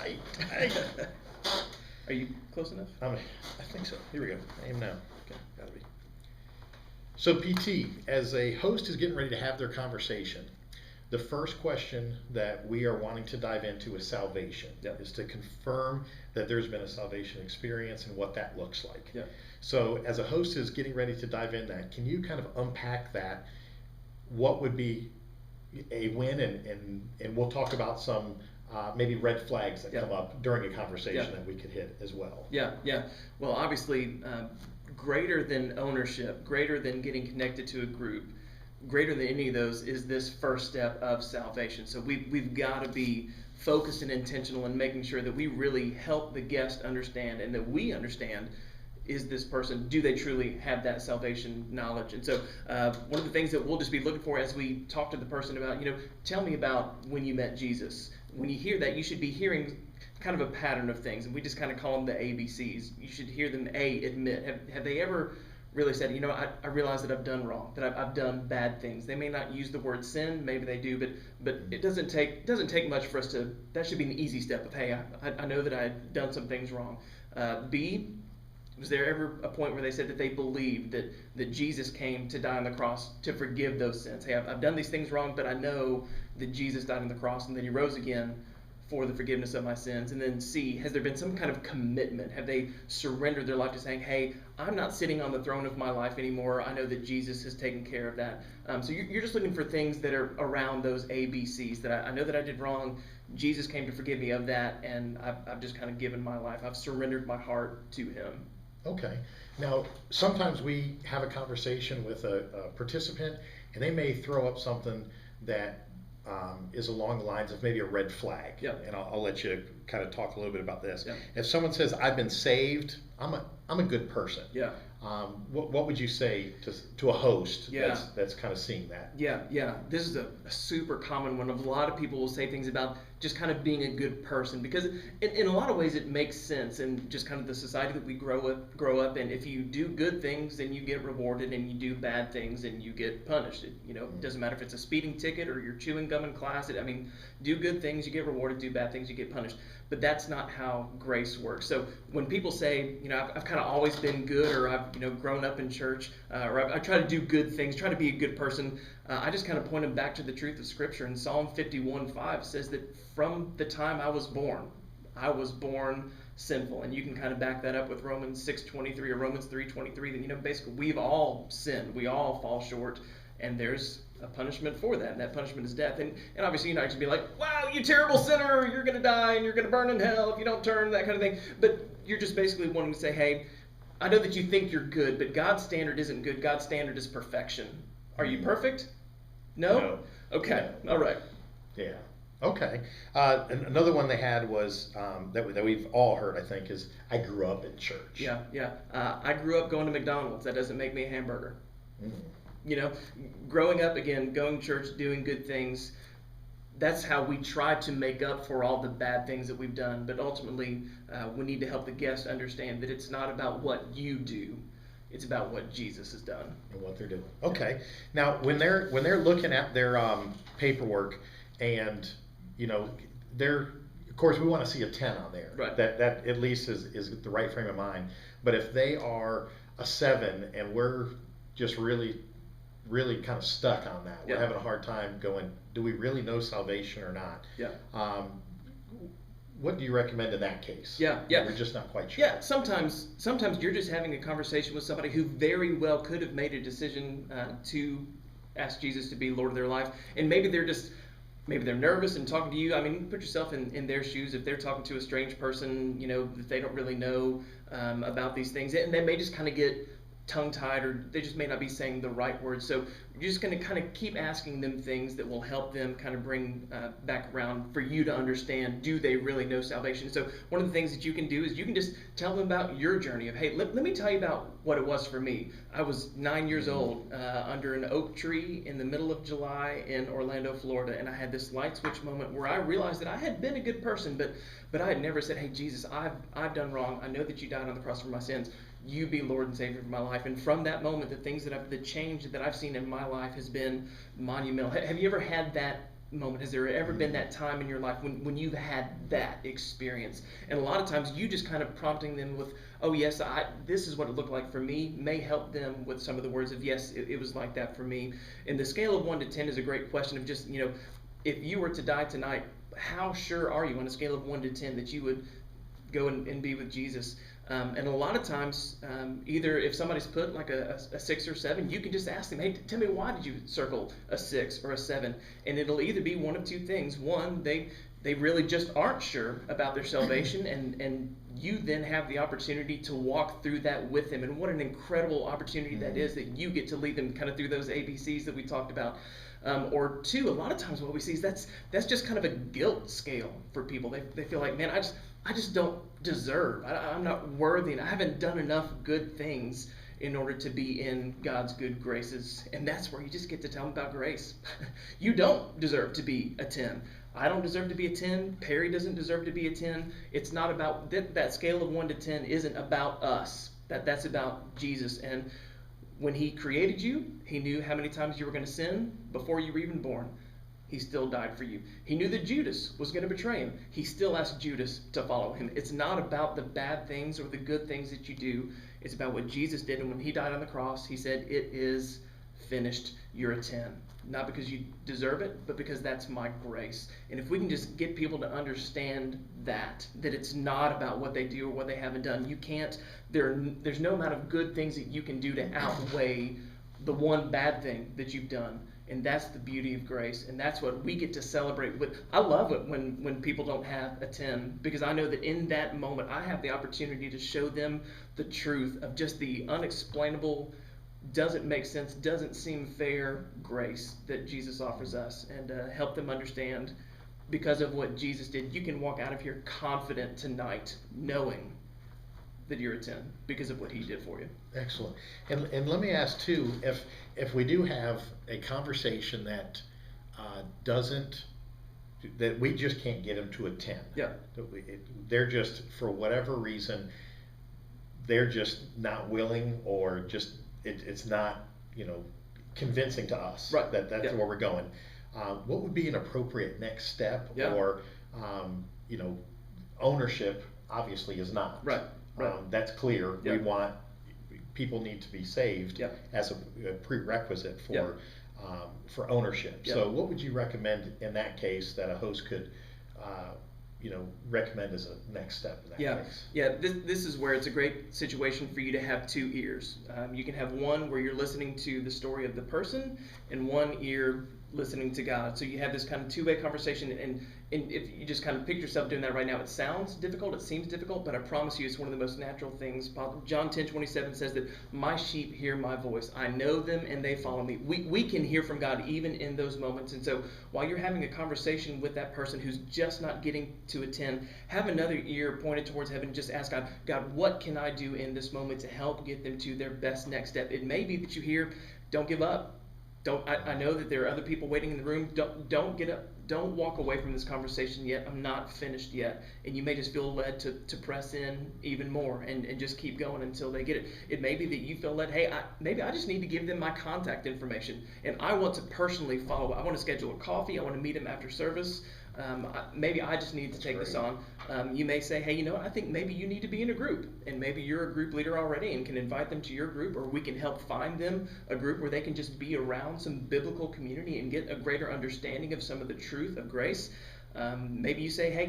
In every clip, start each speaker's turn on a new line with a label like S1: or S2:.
S1: tight, tight.
S2: Are you close enough?
S1: I think so. Here we go. I am now. Okay, gotta be. So PT, as a host is getting ready to have their conversation, the first question that we are wanting to dive into is salvation.
S2: Yep.
S1: Is to confirm that there's been a salvation experience and what that looks like.
S2: Yep.
S1: So as a host is getting ready to dive in that, can you kind of unpack that? What would be a win, and we'll talk about some maybe red flags that
S2: Yep.
S1: come up during a conversation
S2: Yep.
S1: that we could hit as well.
S2: Yeah, yeah. Well, obviously, greater than ownership, greater than getting connected to a group, greater than any of those is this first step of salvation. So we've got to be focused and intentional in making sure that we really help the guest understand, and that we understand, is this person, do they truly have that salvation knowledge? And so one of the things that we'll just be looking for as we talk to the person about, tell me about when you met Jesus. When you hear that, you should be hearing kind of a pattern of things, and we just kind of call them the ABCs. You should hear them. Admit. Have they ever really said, I realize that I've done wrong, that I've done bad things. They may not use the word sin, maybe they do, but it doesn't take much for us to. That should be an easy step of, hey, I know that I've done some things wrong. B, was there ever a point where they said that they believed that Jesus came to die on the cross to forgive those sins? Hey, I've done these things wrong, but I know that Jesus died on the cross and that he rose again for the forgiveness of my sins. And then C, has there been some kind of commitment? Have they surrendered their life to saying, hey, I'm not sitting on the throne of my life anymore. I know that Jesus has taken care of that. So you're just looking for things that are around those ABCs, that I know that I did wrong. Jesus came to forgive me of that, and I've just kind of given my life. I've surrendered my heart to him.
S1: Okay. Now, sometimes we have a conversation with a participant, and they may throw up something that is along the lines of maybe a red flag.
S2: Yeah.
S1: And I'll let you kind of talk a little bit about this.
S2: Yeah.
S1: If someone says, I've been saved, I'm a good person.
S2: Yeah.
S1: What would you say to a host
S2: Yeah.
S1: that's kind of seeing that?
S2: Yeah. This is a super common one. A lot of people will say things about just kind of being a good person, because in a lot of ways it makes sense, and just kind of the society that we grow up in. If you do good things, then you get rewarded, and you do bad things and you get punished. It doesn't matter if it's a speeding ticket or you're chewing gum in class. Do good things, you get rewarded. Do bad things, you get punished. But that's not how grace works. So when people say, I've kind of always been good, or I've grown up in church, or I try to do good things, try to be a good person, I just kind of point them back to the truth of Scripture. And Psalm 51:5 says that from the time I was born sinful. And you can kind of back that up with Romans 6:23 or Romans 3:23. That basically we've all sinned, we all fall short, and there's a punishment for that, and that punishment is death. And obviously you're not going to be like, wow, you terrible sinner, you're going to die and you're going to burn in hell if you don't turn, that kind of thing. But you're just basically wanting to say, hey, I know that you think you're good, but God's standard isn't good. God's standard is perfection. Are you perfect? No? Okay. No. All right.
S1: Yeah. Okay. And another one they had was that we've all heard, I think, is I grew up in church.
S2: Yeah. I grew up going to McDonald's. That doesn't make me a hamburger.
S1: Mm.
S2: Growing up, again, going to church, doing good things, that's how we try to make up for all the bad things that we've done. But ultimately, we need to help the guest understand that it's not about what you do. It's about what Jesus has done.
S1: And what they're doing. Okay. Now, when they're looking at their paperwork, and of course we want to see a 10 on there.
S2: Right.
S1: That at least is the right frame of mind. But if they are a 7 and we're just really kind of stuck on that, we're having a hard time going, do we really know salvation or not?
S2: Yeah.
S1: What do you recommend in that case?
S2: Yeah.
S1: We're just not quite sure.
S2: Yeah, sometimes you're just having a conversation with somebody who very well could have made a decision to ask Jesus to be Lord of their life, and maybe they're nervous and talking to you. Put yourself in their shoes. If they're talking to a strange person, that they don't really know about these things, and they may just kind of get tongue-tied, or they just may not be saying the right words. So you're just going to kind of keep asking them things that will help them kind of bring back around for you to understand, do they really know salvation? So one of the things that you can do is you can just tell them about your journey of, hey, let me tell you about what it was for me. I was 9 years old under an oak tree in the middle of July in Orlando, Florida, and I had this light switch moment where I realized that I had been a good person, but I had never said, hey, Jesus, I've done wrong. I know that you died on the cross for my sins. You be Lord and Savior of my life. And from that moment, the change that I've seen in my life has been monumental. Have you ever had that moment? Has there ever been that time in your life when you've had that experience? And a lot of times you just kind of prompting them with, oh yes, this is what it looked like for me, may help them with some of the words of, yes, it was like that for me. And the scale of 1 to 10 is a great question of just, if you were to die tonight, how sure are you on a scale of 1 to 10 that you would go and be with Jesus? And a lot of times, either if somebody's put like a 6 or 7, you can just ask them, hey, tell me, why did you circle a 6 or a 7? And it'll either be one of two things. One, they really just aren't sure about their salvation, and you then have the opportunity to walk through that with them. And what an incredible opportunity that is, that you get to lead them kind of through those ABCs that we talked about. Or two, a lot of times what we see is that's just kind of a guilt scale for people. They feel like, man, I just don't deserve. I'm not worthy, and I haven't done enough good things in order to be in God's good graces. And that's where you just get to tell them about grace. You don't deserve to be a 10. I don't deserve to be a 10. Perry doesn't deserve to be a 10. It's not about that scale of 1 to 10 isn't about us. That's about Jesus. And when he created you, he knew how many times you were going to sin before you were even born. He still died for you. He knew that Judas was going to betray him. He still asked Judas to follow him. It's not about the bad things or the good things that you do. It's about what Jesus did. And when he died on the cross, he said, it is finished. You're a 10. Not because you deserve it, but because that's my grace. And if we can just get people to understand that it's not about what they do or what they haven't done. You can't, there's no amount of good things that you can do to outweigh the one bad thing that you've done. And that's the beauty of grace, and that's what we get to celebrate with. I love it when people don't have a 10, because I know that in that moment I have the opportunity to show them the truth of just the unexplainable, doesn't make sense, doesn't seem fair grace that Jesus offers us, and help them understand, because of what Jesus did, you can walk out of here confident tonight knowing that you're a 10 because of what he did for you.
S1: Excellent. And let me ask too, if we do have a conversation that that we just can't get them to a 10.
S2: Yeah.
S1: They're just, for whatever reason, they're just not willing, or just it's not convincing to us,
S2: right,
S1: that's where we're going. What would be an appropriate next step?
S2: Yeah.
S1: Or ownership obviously is not.
S2: Right.
S1: That's clear.
S2: Yeah.
S1: We want people need to be saved,
S2: yeah,
S1: as a prerequisite for
S2: yeah,
S1: for ownership.
S2: Yeah.
S1: So what would you recommend in that case that a host could recommend as a next step in that case?
S2: Yeah, this is where it's a great situation for you to have two ears. You can have one where you're listening to the story of the person, and one ear listening to God. So you have this kind of two-way conversation, and if you just kind of picture yourself doing that right now, it sounds difficult, it seems difficult, but I promise you it's one of the most natural things. John 10:27 says that my sheep hear my voice. I know them and they follow me. We can hear from God even in those moments. And so while you're having a conversation with that person who's just not getting to a 10, have another ear pointed towards heaven. Just ask God, what can I do in this moment to help get them to their best next step? It may be that you hear, don't give up. I know that there are other people waiting in the room. Don't get up. Don't walk away from this conversation yet. I'm not finished yet. And you may just feel led to press in even more and just keep going until they get it. It may be that you feel led, hey, maybe I just need to give them my contact information, and I want to personally follow. I want to schedule a coffee. I want to meet them after service. Maybe I just need to take this on. You may say, hey, I think maybe you need to be in a group, and maybe you're a group leader already and can invite them to your group, or we can help find them a group where they can just be around some biblical community and get a greater understanding of some of the truth of grace. Maybe you say, hey,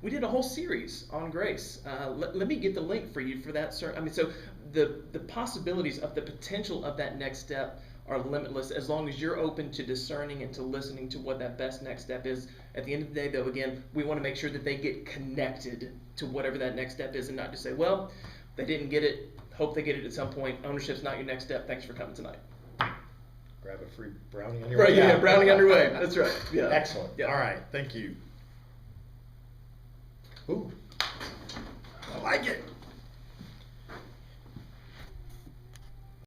S2: we did a whole series on grace. Let me get the link for you for that. So the possibilities of the potential of that next step are limitless, as long as you're open to discerning and to listening to what that best next step is. At the end of the day, though, again, we want to make sure that they get connected to whatever that next step is, and not just say, well, they didn't get it, hope they get it at some point. Ownership's not your next step. Thanks for coming tonight.
S1: Grab a free brownie on your way.
S2: Right, yeah, brownie on your way. That's right. Yeah.
S1: Excellent.
S2: Yeah.
S1: All right, thank you. Ooh, I like it.